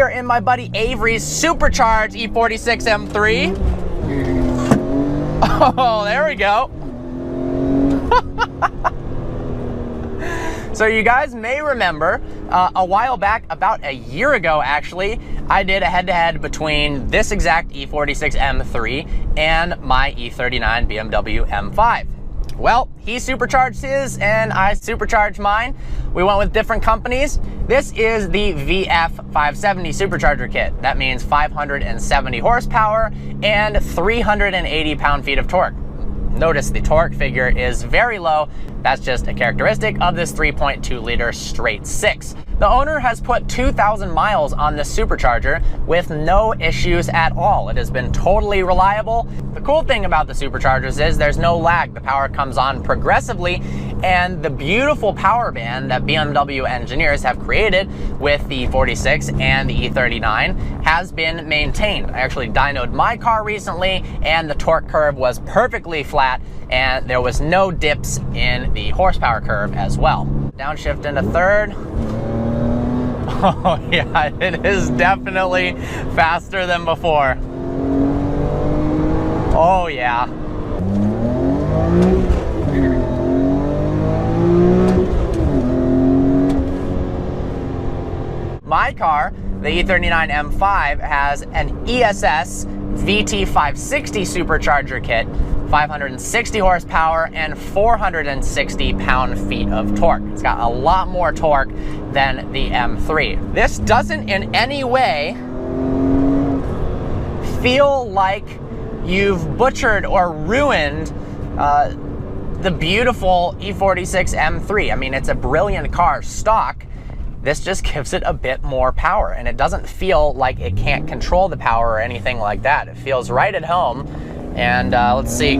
here in my buddy Avery's Supercharged E46 M3. Oh, there we go. So you guys may remember a while back, about a year ago actually, I did a head-to-head between this exact E46 M3 and my E39 BMW M5. Well, he supercharged his and I supercharged mine. We went with different companies. This is the VF570 supercharger kit. That means 570 horsepower and 380 pound-feet of torque. Notice the torque figure is very low. That's just a characteristic of this 3.2 liter straight six. The owner has put 2,000 miles on this supercharger with no issues at all. It has been totally reliable. The cool thing about the superchargers is there's no lag. The power comes on progressively, and the beautiful power band that BMW engineers have created with the E46 and the E39 has been maintained. I actually dynoed my car recently, and the torque curve was perfectly flat, and there was no dips in the horsepower curve as well. Downshift into third. Oh yeah, it is definitely faster than before. Oh yeah. My car, the E39 M5, has an ESS VT560 supercharger kit, 560 horsepower and 460 pound-feet of torque. It's got a lot more torque than the M3. This doesn't in any way feel like you've butchered or ruined the beautiful E46 M3. I mean, it's a brilliant car stock. This just gives it a bit more power, and it doesn't feel like it can't control the power or anything like that. It feels right at home. And let's see,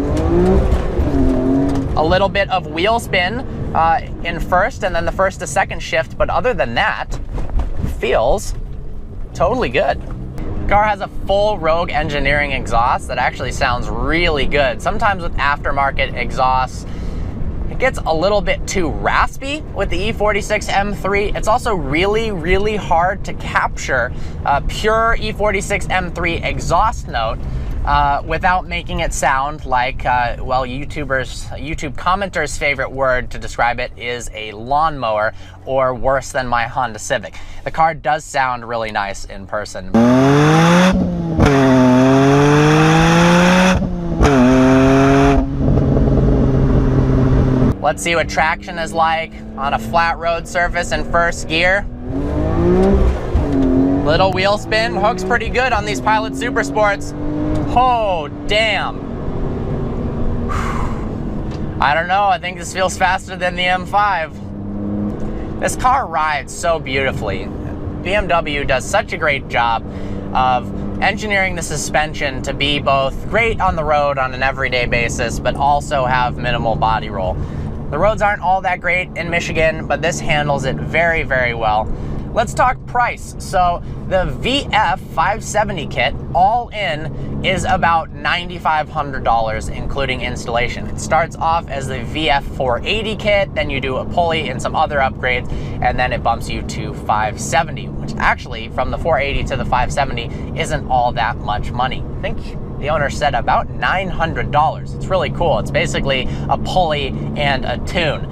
a little bit of wheel spin in first, and then the first to second shift, but other than that, feels totally good. The car has a full Rogue Engineering exhaust that actually sounds really good. Sometimes with aftermarket exhausts, it gets a little bit too raspy with the E46 M3. It's also really, really hard to capture a pure E46 M3 exhaust note without making it sound like, well, YouTube commenters' favorite word to describe it is a lawnmower, or worse than my Honda Civic. The car does sound really nice in person. Let's see what traction is like on a flat road surface in first gear. Little wheel spin, hook's pretty good on these Pilot Super Sports. Oh, damn. I don't know, I think this feels faster than the M5. This car rides so beautifully. BMW does such a great job of engineering the suspension to be both great on the road on an everyday basis, but also have minimal body roll. The roads aren't all that great in Michigan, but this handles it very, very well. Let's talk price. So the VF570 kit, all in, is about $9,500, including installation. It starts off as the VF480 kit, then you do a pulley and some other upgrades, and then it bumps you to 570, which actually, from the 480 to the 570, isn't all that much money. I think the owner said about $900. It's really cool. It's basically a pulley and a tune.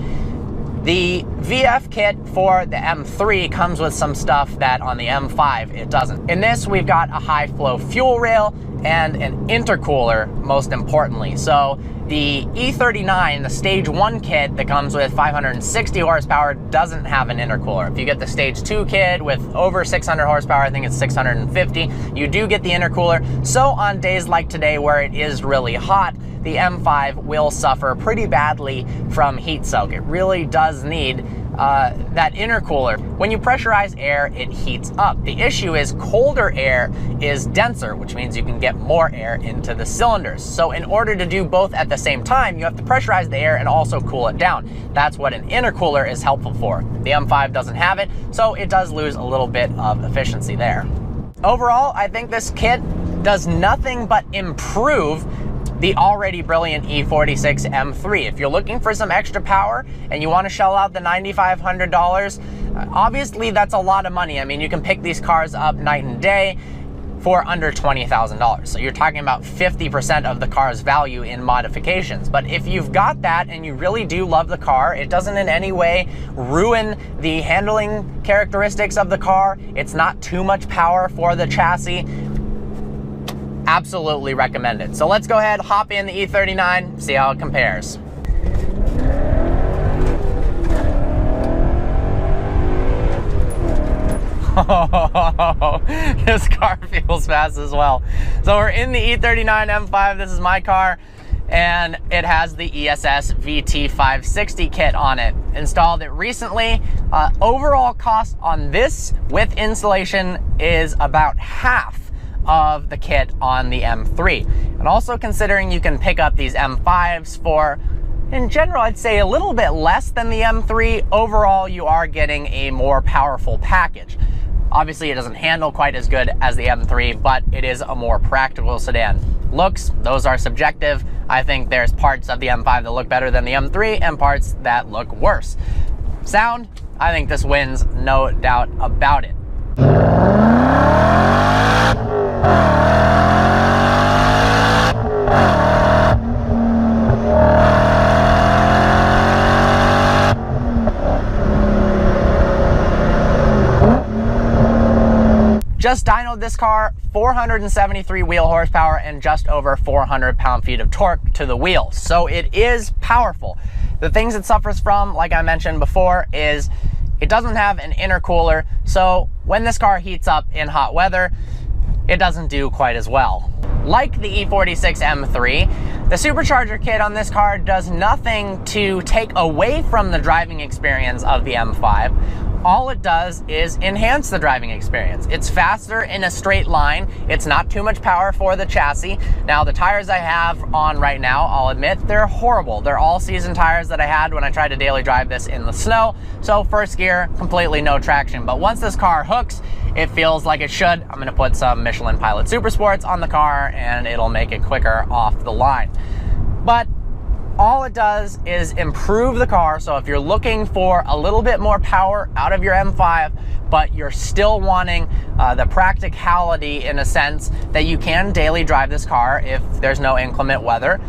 The VF kit for the M3 comes with some stuff that on the M5 it doesn't. In this, we've got a high flow fuel rail and an intercooler, most importantly. So the E39, the stage 1 kit that comes with 560 horsepower, doesn't have an intercooler. If you get the stage 2 kit with over 600 horsepower, I think it's 650, you do get the intercooler. So on days like today where it is really hot, the M5 will suffer pretty badly from heat soak. It really does need that intercooler. When you pressurize air, it heats up. The issue is colder air is denser, which means you can get more air into the cylinders. So in order to do both at the same time, you have to pressurize the air and also cool it down. That's what an intercooler is helpful for. The M5 doesn't have it, so it does lose a little bit of efficiency there. Overall, I think this kit does nothing but improve the already brilliant E46 M3. If you're looking for some extra power and you want to shell out the $9,500, obviously that's a lot of money. I mean, you can pick these cars up night and day for under $20,000. So you're talking about 50% of the car's value in modifications. But if you've got that and you really do love the car, it doesn't in any way ruin the handling characteristics of the car, it's not too much power for the chassis, absolutely recommend it. So let's go ahead, hop in the E39, see how it compares. This car feels fast as well. So we're in the E39 M5. This is my car, and it has the ESS VT560 kit on it. Installed it recently. Overall cost on this with installation is about half of the kit on the M3. And also considering you can pick up these M5s for, in general, I'd say a little bit less than the M3, overall you are getting a more powerful package. Obviously, it doesn't handle quite as good as the M3, but it is a more practical sedan. Looks, those are subjective. I think there's parts of the M5 that look better than the M3 and parts that look worse. Sound, I think this wins, no doubt about it. Just dynoed this car, 473 wheel horsepower and just over 400 pound-feet of torque to the wheels. So it is powerful. The things it suffers from, like I mentioned before, is it doesn't have an intercooler. So when this car heats up in hot weather, it doesn't do quite as well. Like the E46 M3, the Supercharger kit on this car does nothing to take away from the driving experience of the M5. All it does is enhance the driving experience. It's faster in a straight line. It's not too much power for the chassis. Now, the tires I have on right now, I'll admit, they're horrible. They're all-season tires that I had when I tried to daily drive this in the snow. So first gear, completely no traction. But once this car hooks, it feels like it should. I'm gonna put some Michelin Pilot Super Sports on the car and it'll make it quicker off the line. But all it does is improve the car. So if you're looking for a little bit more power out of your M5, but you're still wanting the practicality in a sense that you can daily drive this car if there's no inclement weather,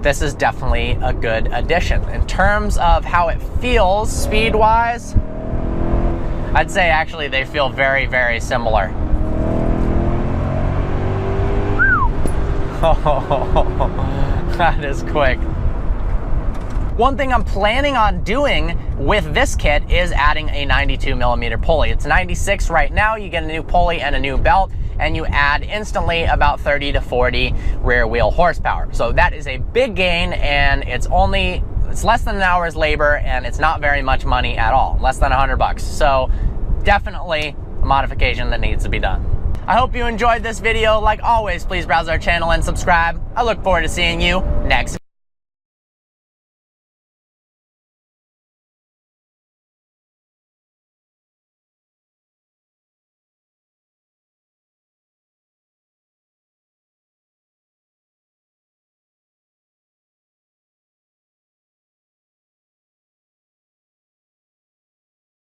this is definitely a good addition. In terms of how it feels speed-wise, I'd say actually they feel very, very similar. Oh, that is quick. One thing I'm planning on doing with this kit is adding a 92mm pulley. It's 96 right now. You get a new pulley and a new belt, and you add instantly about 30 to 40 rear wheel horsepower. So that is a big gain, and it's less than an hour's labor, and it's not very much money at all, less than $100. So definitely a modification that needs to be done. I hope you enjoyed this video. Like always, please browse our channel and subscribe. I look forward to seeing you next.